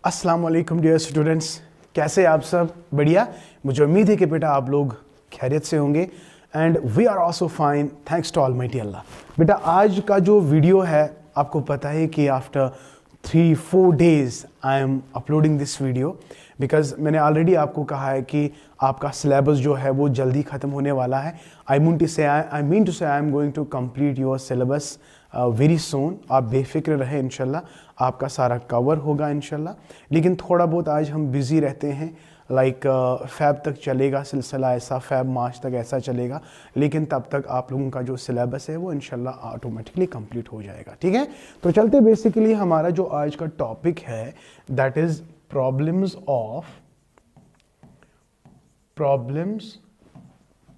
अस्सलाम वालेकुम dear students, कैसे आप सब? बढ़िया। मुझे उम्मीद है कि बेटा आप लोग खैरियत से होंगे and we are also fine thanks to almighty Allah. बेटा आज का जो वीडियो है आपको पता है कि after 3-4 days I am uploading this video because मैंने ऑलरेडी आपको कहा है कि आपका सिलेबस जो है वो जल्दी ख़त्म होने वाला है। आई mean to say I am going to complete your syllabus very soon. आप बेफिक्र रहे, इंशाल्लाह आपका सारा कवर होगा इंशाल्लाह। लेकिन थोड़ा बहुत आज हम बिज़ी रहते हैं, लाइक फ़ैब तक चलेगा सिलसिला ऐसा, फ़ैब मार्च तक ऐसा चलेगा, लेकिन तब तक आप लोगों का जो सिलेबस है वो इंशाल्लाह ऑटोमेटिकली कंप्लीट हो जाएगा। ठीक है, तो चलते बेसिकली हमारा जो आज का टॉपिक है that is problems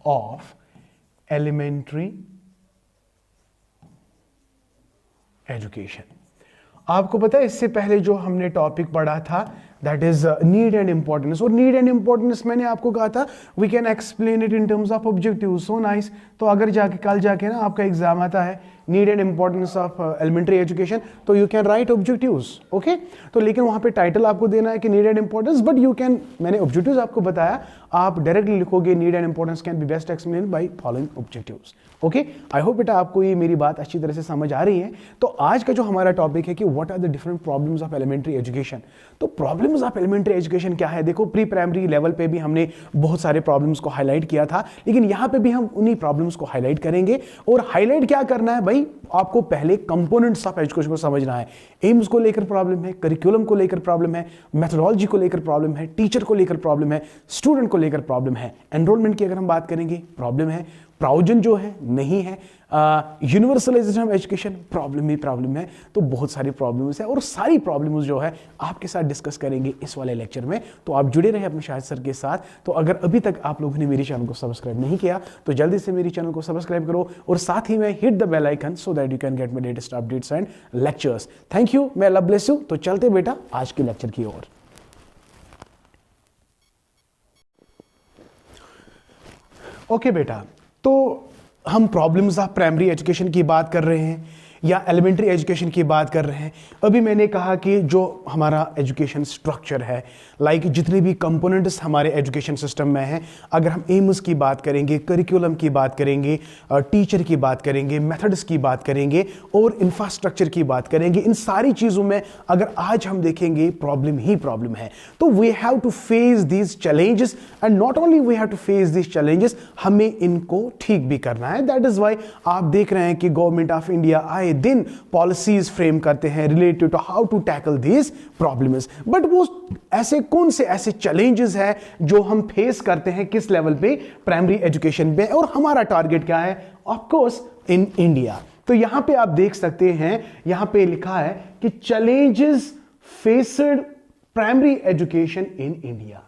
of elementary education. आपको पता है इससे पहले जो हमने टॉपिक पढ़ा था that is need and importance, और नीड एंड इंपॉर्टेंस मैंने आपको कहा था we can explain it in terms of objective. So nice. तो अगर जाके कल जाके ना आपका एग्जाम आता है need and importance of elementary education, तो you can write objectives. Okay, तो लेकिन वहां पे टाइटल आपको देना है कि need and importance, but you can, मैंने ऑब्जेक्टिव्स आपको बताया, आप डायरेक्टली लिखोगे need and importance can be best explain by following objectives. Okay, I hope बेटा आपको ये मेरी बात अच्छी तरह से समझ आ रही है। तो आज का जो हमारा टॉपिक है कि what are the different problems of elementary education. तो प्रॉब्लम्स ऑफ एलिमेंट्री एजुकेशन क्या है? देखो, प्री प्राइमरी लेवल पे भी हमने बहुत सारे प्रॉब्लम्स को हाईलाइट किया था, लेकिन यहाँ पे भी हम उन्हीं प्रॉब्लम्स को हाईलाइट करेंगे। और हाईलाइट क्या करना है भाई, आपको पहले कंपोनेंट्स ऑफ एजुकेशन को समझना है। एम्स को लेकर प्रॉब्लम है, करिकुलम को लेकर प्रॉब्लम है, मेथोडोलॉजी को लेकर प्रॉब्लम है, टीचर को लेकर प्रॉब्लम है, स्टूडेंट को लेकर प्रॉब्लम है, एनरोलमेंट की अगर हम बात करेंगे प्रॉब्लम है, प्राउजन जो है नहीं है, universalization of education problem he problem है। तो बहुत सारी प्रॉब्लम्स है और सारी प्रॉब्लम्स जो है आपके साथ डिस्कस करेंगे इस वाले लेक्चर में। तो आप जुड़े रहे अपने शाहिद सर के साथ। तो अगर अभी तक आप लोगों ने मेरे चैनल को सब्सक्राइब नहीं किया तो जल्दी से मेरे चैनल को सब्सक्राइब करो और साथ ही में hit the bell icon so that you can get my latest updates and lectures. Thank you, may Allah bless you. तो चलते बेटा आज के लेक्चर की ओर। ओके बेटा, तो हम प्रॉब्लम्स ऑफ प्राइमरी एजुकेशन की बात कर रहे हैं या एलिमेंट्री एजुकेशन की बात कर रहे हैं। अभी मैंने कहा कि जो हमारा एजुकेशन स्ट्रक्चर है, लाइक जितने भी कंपोनेंट्स हमारे एजुकेशन सिस्टम में हैं, अगर हम एम्स की बात करेंगे, करिकुलम की बात करेंगे, टीचर की बात करेंगे, मेथड्स की बात करेंगे और इंफ्रास्ट्रक्चर की बात करेंगे, इन सारी चीज़ों में अगर आज हम देखेंगे प्रॉब्लम ही प्रॉब्लम है। तो we have to face these challenges and not only we have to face these challenges, हमें इनको ठीक भी करना है। दैट इज वाई आप देख रहे हैं कि गवर्नमेंट ऑफ इंडिया आए दिन पॉलिसीज फ्रेम करते हैं related to how to tackle these problems. But वो ऐसे कौन से ऐसे चैलेंजेस हैं जो हम फेस करते हैं किस लेवल पे? प्राइमरी एजुकेशन पे। और हमारा टारगेट क्या है? Of course in India. तो यहां पे आप देख सकते हैं, यहां पे लिखा है कि challenges faced primary education in India.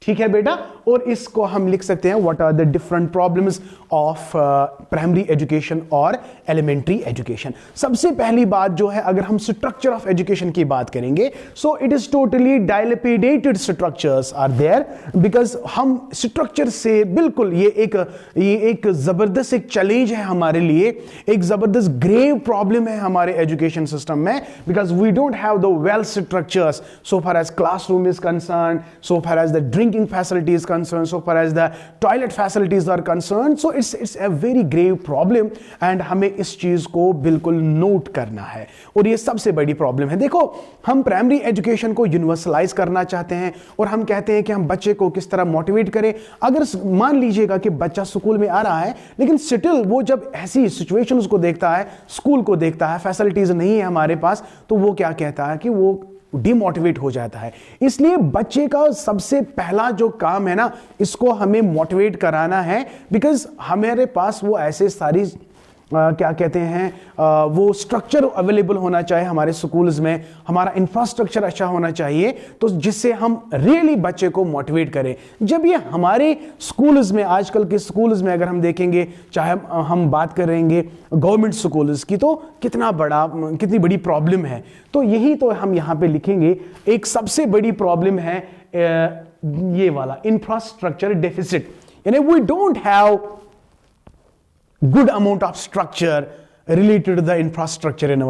ठीक है बेटा, और इसको हम लिख सकते हैं what are the different problems of primary education और एलिमेंट्री एजुकेशन। सबसे पहली बात जो है, अगर हम स्ट्रक्चर ऑफ एजुकेशन की बात करेंगे, so it is totally dilapidated structures are there, because हम स्ट्रक्चर से बिल्कुल ये एक जबरदस्त एक चैलेंज है हमारे लिए, एक जबरदस्त ग्रेव प्रॉब्लम है हमारे एजुकेशन सिस्टम में, because we don't have the well structures so far as classroom is concern, so far as the drinking facility is concerned, so far as the toilet facilities are concerned. So it's a very grave problem and हमें इस चीज को बिल्कुल note करना है और ये सबसे बड़ी प्रॉब्लम है। देखो, हम प्राइमरी एजुकेशन को यूनिवर्सलाइज करना चाहते हैं और हम कहते हैं कि हम बच्चे को किस तरह मोटिवेट करें। अगर मान लीजिएगा कि बच्चा स्कूल में आ रहा है, लेकिन स्टिल वो जब ऐसी सिचुएशंस को देखता है, स्कूल को देखता है, फैसिलिटीज नहीं है हमारे पास, तो वो क्या कहता है कि वो डिमोटिवेट हो जाता है। इसलिए बच्चे का सबसे पहला जो काम है ना, इसको हमें मोटिवेट कराना है, बिकॉज हमारे पास वो ऐसे सारी क्या कहते हैं वो स्ट्रक्चर अवेलेबल होना चाहिए हमारे स्कूल्स में, हमारा इंफ्रास्ट्रक्चर अच्छा होना चाहिए, तो जिससे हम रियली बच्चे को मोटिवेट करें। जब ये हमारे स्कूल्स में, आजकल के स्कूल्स में अगर हम देखेंगे, चाहे हम बात करेंगे गवर्नमेंट स्कूल्स की, तो कितनी बड़ी प्रॉब्लम है। तो यही तो हम यहां पे लिखेंगे, एक सबसे बड़ी प्रॉब्लम है ये वाला इंफ्रास्ट्रक्चर डेफिसिट, यानी we don't have good amount of structure related to the infrastructure in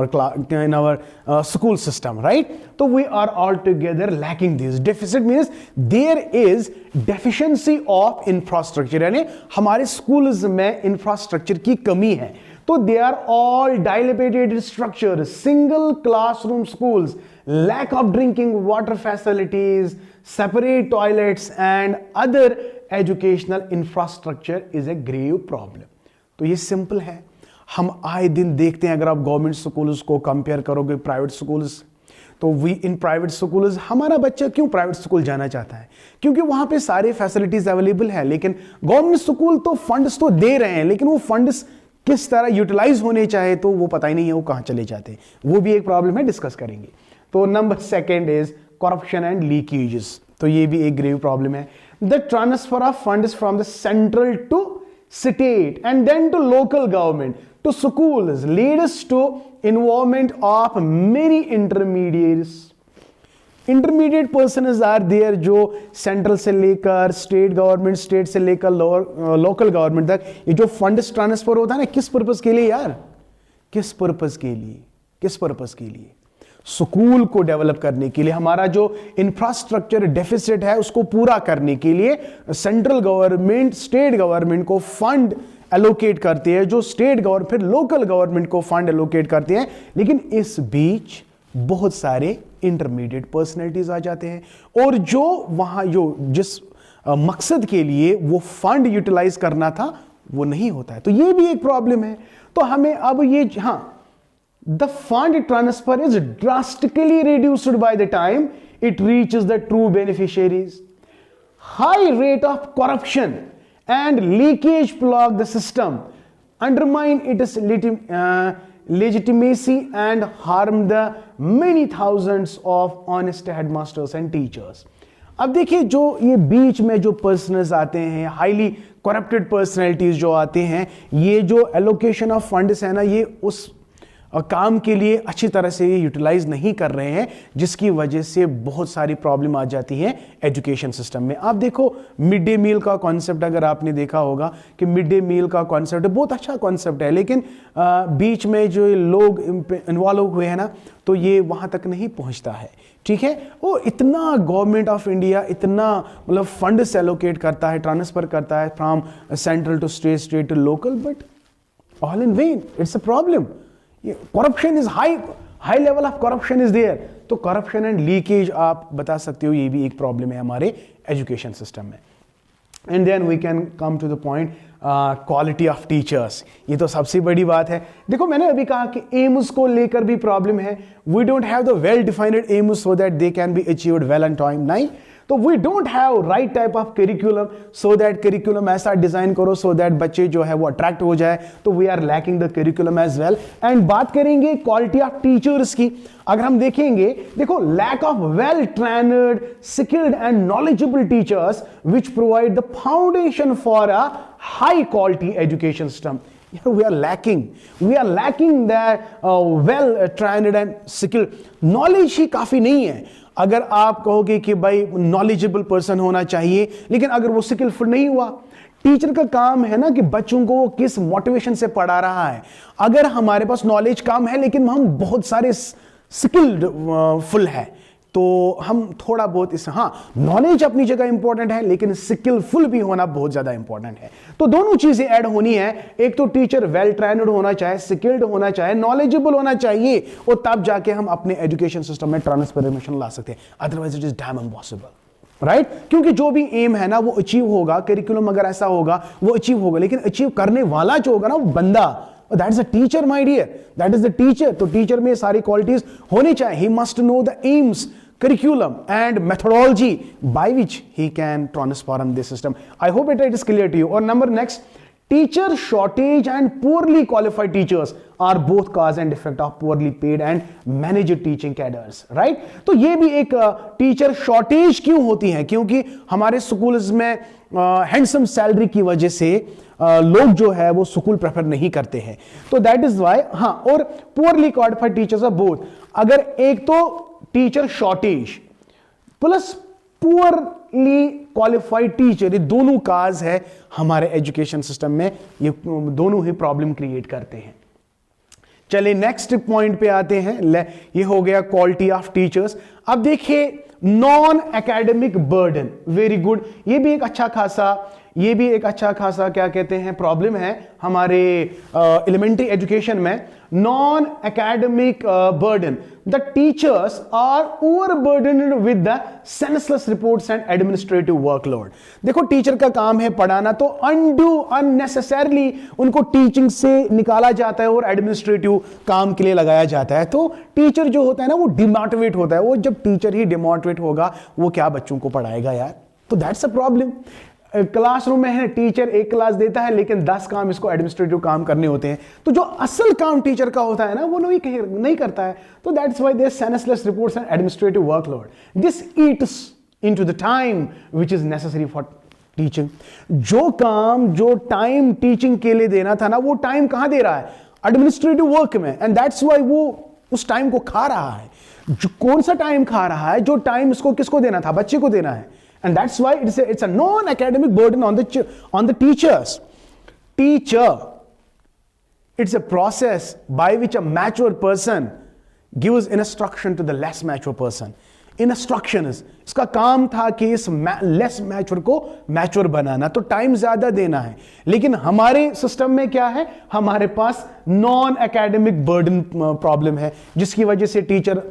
our school system, right? So we are altogether lacking this. Deficit means there is deficiency of infrastructure, यानी हमारे schools में infrastructure की कमी है. तो they are all dilapidated structures, single classroom schools, lack of drinking water facilities, separate toilets and other educational infrastructure is a grave problem. तो ये simple है. हम आए दिन देखते हैं, अगर आप गवर्नमेंट स्कूल्स को कंपेयर करोगे प्राइवेट स्कूल्स, तो वी इन प्राइवेट स्कूल्स, हमारा बच्चा क्यों प्राइवेट स्कूल जाना चाहता है? क्योंकि वहां पे सारे फैसिलिटीज अवेलेबल है. लेकिन गवर्नमेंट स्कूल तो फंड्स तो दे रहे हैं, लेकिन वो फंड्स किस तरह यूटिलाइज होने चाहे तो वो पता ही नहीं है वो कहां चले जाते हैं. वो भी एक प्रॉब्लम है, डिस्कस करेंगे. तो number second is corruption and leakages. तो ये भी एक ग्रेव प्रॉब्लम है. The transfer of funds from the central to state and then to local government to schools leads to involvement of many intermediaries. Intermediate persons are there जो central से लेकर state government, state से लेकर local government तक ये जो funds transfer होता है ना, किस पर्पस के लिए यार? किस पर्पस के लिए? किस पर्पस के लिए? स्कूल को डेवलप करने के लिए. हमारा जो इंफ्रास्ट्रक्चर डेफिसिट है उसको पूरा करने के लिए सेंट्रल गवर्नमेंट स्टेट गवर्नमेंट को फंड एलोकेट करते हैं, जो स्टेट गवर्नमेंट फिर लोकल गवर्नमेंट को फंड एलोकेट करते हैं. लेकिन इस बीच बहुत सारे इंटरमीडिएट पर्सनैलिटीज आ जाते हैं और जो वहां जो जिस मकसद के लिए वो फंड यूटिलाइज करना था वो नहीं होता है. तो ये भी एक प्रॉब्लम है. तो हमें अब ये the fund transfer is drastically reduced by the time it reaches the true beneficiaries. High rate of corruption and leakage plug the system, undermine its legitimacy and harm the many thousands of honest headmasters and teachers. अब देखिए, जो ये बीच में जो personnels आते हैं, highly corrupted personalities जो आते हैं, ये जो एलोकेशन ऑफ फंड्स है ना, ये उस काम के लिए अच्छी तरह से यूटिलाइज नहीं कर रहे हैं, जिसकी वजह से बहुत सारी प्रॉब्लम आ जाती है एजुकेशन सिस्टम में. आप देखो मिड डे मील का कॉन्सेप्ट, अगर आपने देखा होगा कि मिड डे मील का कॉन्सेप्ट बहुत अच्छा कॉन्सेप्ट है, लेकिन बीच में जो लोग इन्वॉल्व हुए हैं ना, तो ये वहां तक नहीं पहुंचता है. ठीक है, वो इतना गवर्नमेंट ऑफ इंडिया इतना मतलब फंड एलोकेट करता है, ट्रांसफर करता है from central to state, state to local, but all in vain. It's a problem. Corruption is high level of corruption is there. तो करप्शन एंड लीकेज आप बता सकते हो, ये भी एक प्रॉब्लम है हमारे एजुकेशन सिस्टम में. And then we can come to the point, quality of teachers. ये तो सबसे बड़ी बात है. देखो, मैंने अभी कहा कि एम्स को लेकर भी प्रॉब्लम है. We don't have the well defined aims so that they can be achieved well on time. नहीं, तो we don't have right type of curriculum, so that curriculum ऐसा डिजाइन करो सो दैट बच्चे जो है वो अट्रैक्ट हो जाए. तो we are lacking the curriculum as well. And बात करेंगे क्वालिटी ऑफ टीचर्स की. अगर हम देखेंगे, देखो, lack of well trained, skilled and knowledgeable teachers which provide the foundation for a high quality education system. We are lacking that well trained and skilled. Knowledge ही काफी नहीं है. अगर आप कहोगे कि भाई नॉलेजेबल पर्सन होना चाहिए, लेकिन अगर वो स्किलफुल नहीं हुआ, टीचर का काम है ना कि बच्चों को किस मोटिवेशन से पढ़ा रहा है. अगर हमारे पास नॉलेज कम है लेकिन हम बहुत सारे स्किल्ड फुल है, तो हम थोड़ा बहुत इस नॉलेज अपनी जगह इंपॉर्टेंट है, लेकिन स्किलफुल भी होना बहुत ज्यादा इंपॉर्टेंट है. तो दोनों चीजें ऐड होनी है. एक तो टीचर वेल ट्रेन्ड होना चाहिए, स्किल्ड होना चाहिए, नॉलेजेबल होना चाहिए, और तब जाके हम अपने एजुकेशन सिस्टम में ट्रांसफॉर्मेशन ला सकते हैं. Otherwise it is damn impossible, right? क्योंकि जो भी एम है ना वो अचीव होगा, करिकुलम अगर ऐसा होगा वो अचीव होगा, लेकिन अचीव करने वाला जो होगा ना वो बंदा, that is a teacher my dear, that is the teacher. तो टीचर में सारी क्वालिटीज होनी चाहिए. He must know the aims, curriculum and methodology by which he can transform this system. I hope it is clear to you. Or number next, teacher shortage and poorly qualified teachers are both cause and effect of poorly paid and managed teaching cadres, right? तो ये भी एक teacher shortage क्यों होती है? क्योंकि हमारे schools में हैंडसम सैलरी की वजह से लोग जो है वो स्कूल प्रेफर नहीं करते हैं. तो दैट इज वाई. और poorly qualified teachers are both. अगर एक तो teacher shortage plus poorly qualified teacher, ये दोनों काज है हमारे एजुकेशन सिस्टम में. ये दोनों ही प्रॉब्लम क्रिएट करते हैं. चलिए नेक्स्ट पॉइंट पे आते हैं। ये हो गया क्वालिटी ऑफ टीचर्स। अब देखिए non academic burden, very good. ये भी एक अच्छा खासा क्या कहते हैं प्रॉब्लम है हमारे एलिमेंट्री एजुकेशन में। Non academic burden, the teachers are overburdened with the senseless reports and administrative workload. देखो टीचर का काम है पढ़ाना, तो अननेसेसरली उनको टीचिंग से निकाला जाता है और एडमिनिस्ट्रेटिव काम के लिए लगाया जाता है। तो टीचर जो होता है ना वो डिमोटिवेट होता है। वो जब टीचर ही डिमोटिवेट होगा वो क्या बच्चों को पढ़ाएगा यार। तो दैट्स अ प्रॉब्लम। क्लासरूम में है, टीचर एक क्लास देता है लेकिन 10 काम इसको एडमिनिस्ट्रेटिव काम करने होते हैं। तो जो असल काम टीचर का होता है ना वो नहीं करता है। तो that's why there senseless reports and administrative workload. This eats into the time which is necessary for teaching. जो टाइम टीचिंग के लिए देना था ना वो टाइम कहां दे रहा है? एडमिनिस्ट्रेटिव वर्क में। एंड दैट्स व्हाई वो उस टाइम को खा रहा है। जो कौन सा टाइम खा रहा है? जो टाइम इसको किसको देना था? बच्चे को देना है। And that's why it's a non-academic burden on the teachers. Teacher, it's a process by which a mature person gives instruction to the less mature person. Instruction is इसका काम था कि इस लेस मैच्योर को मैच्योर बनाना, तो time ज्यादा देना है। लेकिन हमारे सिस्टम में क्या है? हमारे पास नॉन एकेडमिक बर्डन प्रॉब्लम है, जिसकी वजह से टीचर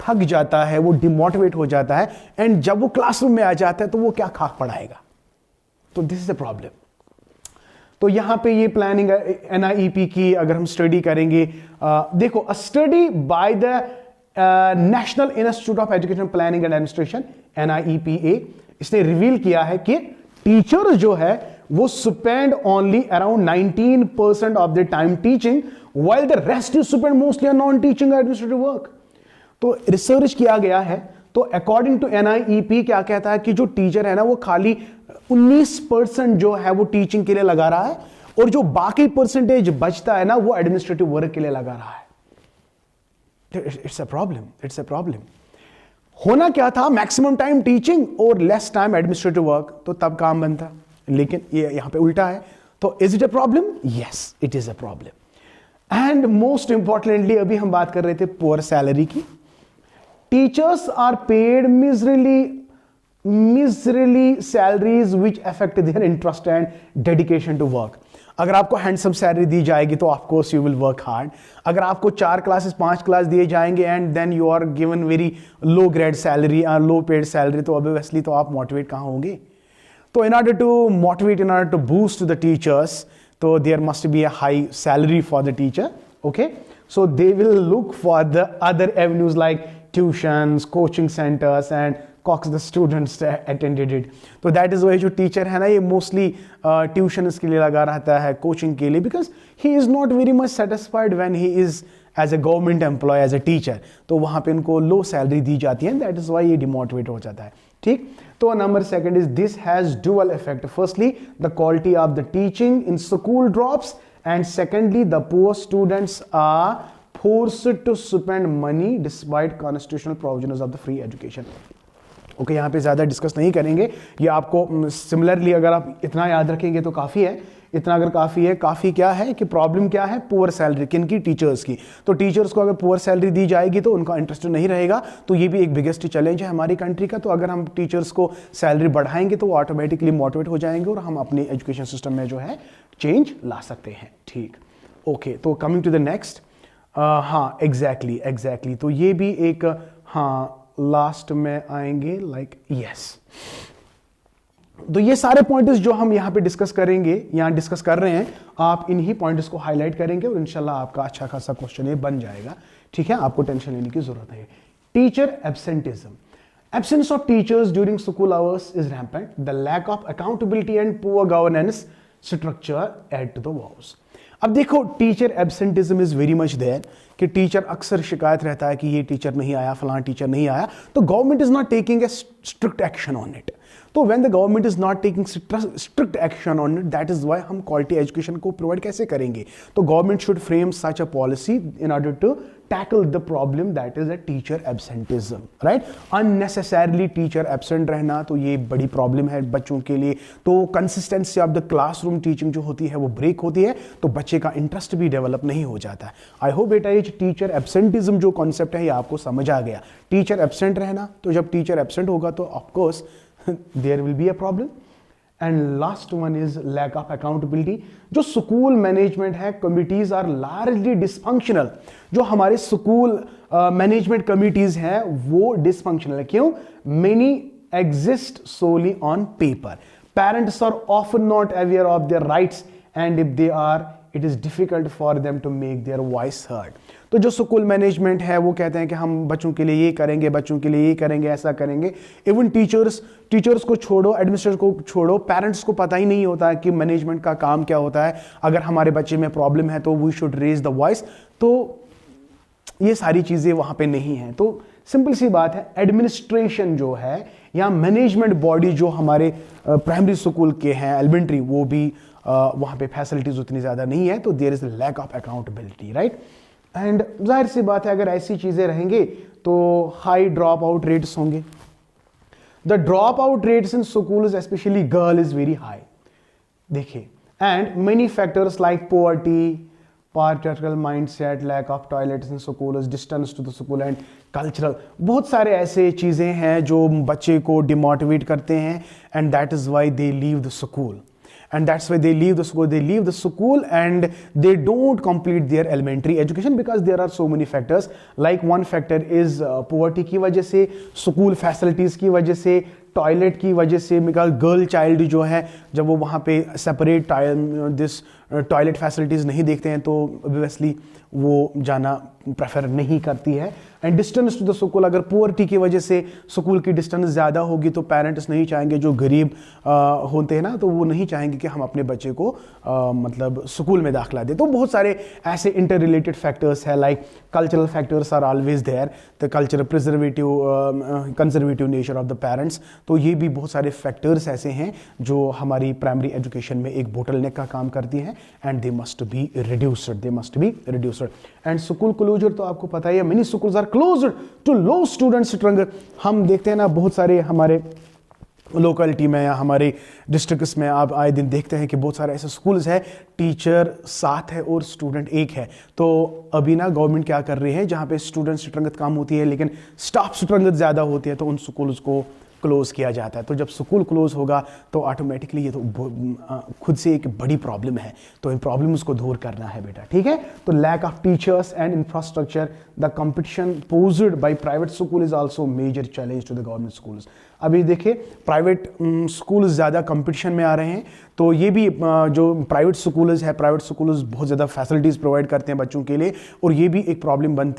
थक जाता है, वो डिमोटिवेट हो जाता है। एंड जब वो क्लासरूम में आ जाता है तो वो क्या खाक पढ़ाएगा? तो दिस इज अ प्रॉब्लम। तो यहां पे ये प्लानिंग एनआईईपी की अगर हम स्टडी करेंगे, देखो अ study by the national institute of education planning and administration NIEPA, इसने रिवील किया है कि टीचर जो है वो spend only around 19% of the time teaching, while the rest is spend mostly on non teaching administrative work. तो research किया गया है, तो अकॉर्डिंग टू NIEP क्या कहता है कि जो टीचर है ना वो खाली 19% जो है वो टीचिंग के लिए लगा रहा है, और जो बाकी परसेंटेज बचता है ना वो एडमिनिस्ट्रेटिव वर्क के लिए लगा रहा है। It's a problem. होना क्या था? मैक्सिमम टाइम टीचिंग और लेस टाइम एडमिनिस्ट्रेटिव वर्क, तो तब काम बनता। लेकिन ये यहां पे उल्टा है। तो is it a problem? Yes, it is a problem. And most importantly अभी हम बात कर रहे थे पुअर सैलरी की। Teachers are paid miserably salaries which affect their interest and dedication to work. अगर आपको हैंडसम सैलरी दी जाएगी तो of course you will work hard. अगर आपको 4 क्लासेस 5 क्लास दिए जाएंगे and then you are given very low grade salary, low paid salary, तो ऑब्वियसली तो आप मोटिवेट कहाँ होंगे? तो in order to boost the teachers, so there must be a high salary for the teacher. Okay, so they will look for the other avenues like tuitions, coaching centers, and cox the students attended it. तो that is why जो teacher है ना ये mostly tuitions के लिए लगा रहता है, coaching के लिए, because he is not very much satisfied when he is as a government employee, as a teacher. तो वहाँ पे उनको low salary दी जाती है, that is why ये demotivate हो जाता है. ठीक, तो number second is this has dual effect. Firstly, the quality of the teaching in school drops, and secondly, the poor students are forced to spend money despite constitutional provisions of the free education. Okay, यहाँ पे ज़्यादा discuss नहीं करेंगे, ये आपको similarly अगर आप इतना याद रखेंगे तो काफ़ी है. इतना अगर काफ़ी है, काफ़ी क्या है कि प्रॉब्लम क्या है, पुअर सैलरी, किनकी, टीचर्स की. तो टीचर्स को अगर पुअर सैलरी दी जाएगी तो उनका इंटरेस्ट नहीं रहेगा, तो ये भी एक बिगेस्ट चैलेंज है हमारी कंट्री का. तो अगर हम टीचर्स को सैलरी बढ़ाएंगे तो वो ऑटोमेटिकली मोटिवेट हो जाएंगे और हम अपने एजुकेशन सिस्टम में जो है चेंज ला सकते हैं. ठीक, ओके, तो कमिंग टू द नेक्स्ट. हाँ, एग्जैक्टली तो ये भी एक, हाँ लास्ट में आएंगे लाइक यस. तो ये सारे पॉइंट्स जो हम यहाँ पे डिस्कस करेंगे, यहाँ डिस्कस कर रहे हैं, आप इन्हीं पॉइंट्स को हाईलाइट करेंगे और इंशाल्लाह आपका अच्छा खासा क्वेश्चन ये बन जाएगा. ठीक है, आपको टेंशन लेने की जरूरत है. Teacher absenteeism. Absence of teachers during school hours is rampant. The lack of accountability and poor governance structure add to the woes. अब देखो, teacher absenteeism is very much there, कि टीचर अक्सर शिकायत रहता है कि ये टीचर नहीं आया, फलां टीचर नहीं आया, तो government is not taking a strict action on it. तो when the government is not taking strict action on it, that is why हम क्वालिटी एजुकेशन को प्रोवाइड कैसे करेंगे? तो government should frame such a policy in order to tackle the problem that is a teacher absenteeism, right? Unnecessarily teacher absent रहना, तो ये बड़ी problem है बच्चों के लिए। तो consistency of the classroom teaching जो होती है वो ब्रेक होती है, तो बच्चे का इंटरेस्ट भी डेवलप नहीं हो जाता है। आई होप बेटा ये टीचर एब्सेंटिज्म जो कॉन्सेप्ट है ये आपको समझ आ गया। टीचर एब्सेंट रहना, तो जब टीचर एब्सेंट होगा तो of course there will be a problem. And last one is lack of accountability. जो स्कूल मैनेजमेंट है, कमिटीज आर लार्जली डिसफंक्शनल। जो हमारे स्कूल मैनेजमेंट कमिटीज हैं वो डिसफंक्शनल है। क्यों? Many exist solely on paper. Parents are often not aware of their rights and if they are, it is difficult for them to make their voice heard. तो जो school management है वो कहते हैं कि हम बच्चों के लिए ये करेंगे, बच्चों के लिए ये करेंगे, ऐसा करेंगे। इवन टीचर्स को छोड़ो, एडमिनिस्ट्रेटर को छोड़ो, पेरेंट्स को पता ही नहीं होता है कि मैनेजमेंट का काम क्या होता है। अगर हमारे बच्चे में प्रॉब्लम है तो we should raise the voice. तो ये सारी चीजें वहां पे नहीं है। तो सिंपल सी बात है, एडमिनिस्ट्रेशन जो है या मैनेजमेंट बॉडी जो हमारे प्राइमरी स्कूल के हैं, एलिमेंट्री, वो भी वहां पे फैसिलिटीज उतनी ज्यादा नहीं है, तो there is lack of accountability, right? And जाहिर सी बात है अगर ऐसी चीजें रहेंगे तो हाई ड्रॉप आउट रेट्स होंगे। The drop out rates in schools specially girl is very high, देखिए। And many factors like poverty, patriarchal mindset, lack of toilets in schools, distance to the school and cultural, बहुत सारे ऐसे चीजें हैं जो बच्चे को डिमोटिवेट करते हैं। And that is why they leave the school, and that's why they leave the school and they don't complete their elementary education because there are so many factors. Like one factor is poverty की वजह से, school facilities की वजह से, toilet की वजह से। Because girl child जो है जब वो वहाँ पे सेपरेट टॉयलेट फैसिलिटीज़ नहीं देखते हैं तो ऑब्वियसली वो जाना प्रेफर नहीं करती है। And distance to the school, अगर पुअर्टी की वजह से स्कूल की डिस्टेंस ज़्यादा होगी तो पेरेंट्स नहीं चाहेंगे, जो गरीब होते हैं ना, तो वो नहीं चाहेंगे कि हम अपने बच्चे को मतलब स्कूल में दाखिला दें। तो बहुत सारे ऐसे इंटर रिलेटेड फैक्टर्स हैं। Like cultural factors are always there, the culture conservative nature of the parents. तो ये भी बहुत सारे फैक्टर्स ऐसे हैं जो हमारी प्राइमरी एजुकेशन में एक बोटलनेक का काम करती हैं and they must be reduced. And school closure तो आपको पता ही है, many schools are closed to low student strength. हम देखते हैं ना बहुत सारे हमारे लोकेलिटी में या हमारे डिस्ट्रिक्ट्स में आप आए दिन देखते हैं कि बहुत सारे ऐसे स्कूल्स हैं, टीचर 7 है और स्टूडेंट 1 है। तो अभी ना गवर्नमेंट क्या कर रही है, जहाँ पे स्टूडेंट स्ट्रेंथ कम होती है लेकिन स्टाफ स्ट्रेंथ ज़्यादा होती है, तो उन स्कूल्स को क्लोज किया जाता है। तो जब स्कूल क्लोज होगा तो ऑटोमेटिकली ये तो खुद से एक बड़ी प्रॉब्लम है, तो इन प्रॉब्लम्स को दूर करना है बेटा, ठीक है। तो lack of teachers and infrastructure, the competition posed by private school is also major challenge to the government schools. अभी देखिए प्राइवेट स्कूल ज़्यादा कंपटीशन में आ रहे हैं, तो ये भी जो प्राइवेट स्कूल्स है, प्राइवेट स्कूल्स बहुत ज़्यादा फैसिलिटीज़ प्रोवाइड करते हैं बच्चों के लिए, और ये भी एक प्रॉब्लम बन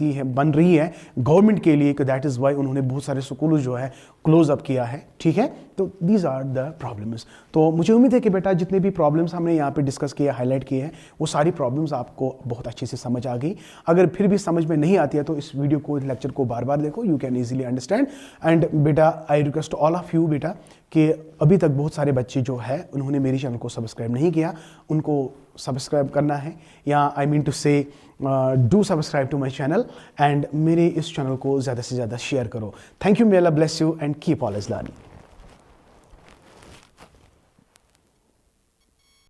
रही है गवर्नमेंट के लिए कि दैट इज़ वाई उन्होंने बहुत सारे स्कूल जो है क्लोज अप किया है, ठीक है। तो दीज आर द प्रॉब्लम्स। तो मुझे उम्मीद है कि बेटा जितने भी प्रॉब्लम्स हमने यहाँ पे डिस्कस किए, हाईलाइट किए हैं, वो सारी प्रॉब्लम्स आपको बहुत अच्छे से समझ आ गई। अगर फिर भी समझ में नहीं आती है तो इस वीडियो को, लेक्चर को बार बार देखो, you can easily understand. And बेटा I request all of you बेटा कि अभी तक बहुत सारे बच्चे जो है उन्होंने मेरे चैनल को सब्सक्राइब नहीं किया, उनको सब्सक्राइब करना है, या I mean to say do subscribe to my channel and मेरे इस चैनल को ज़्यादा से ज़्यादा शेयर करो। Thank you, may Allah bless you and keep always learning.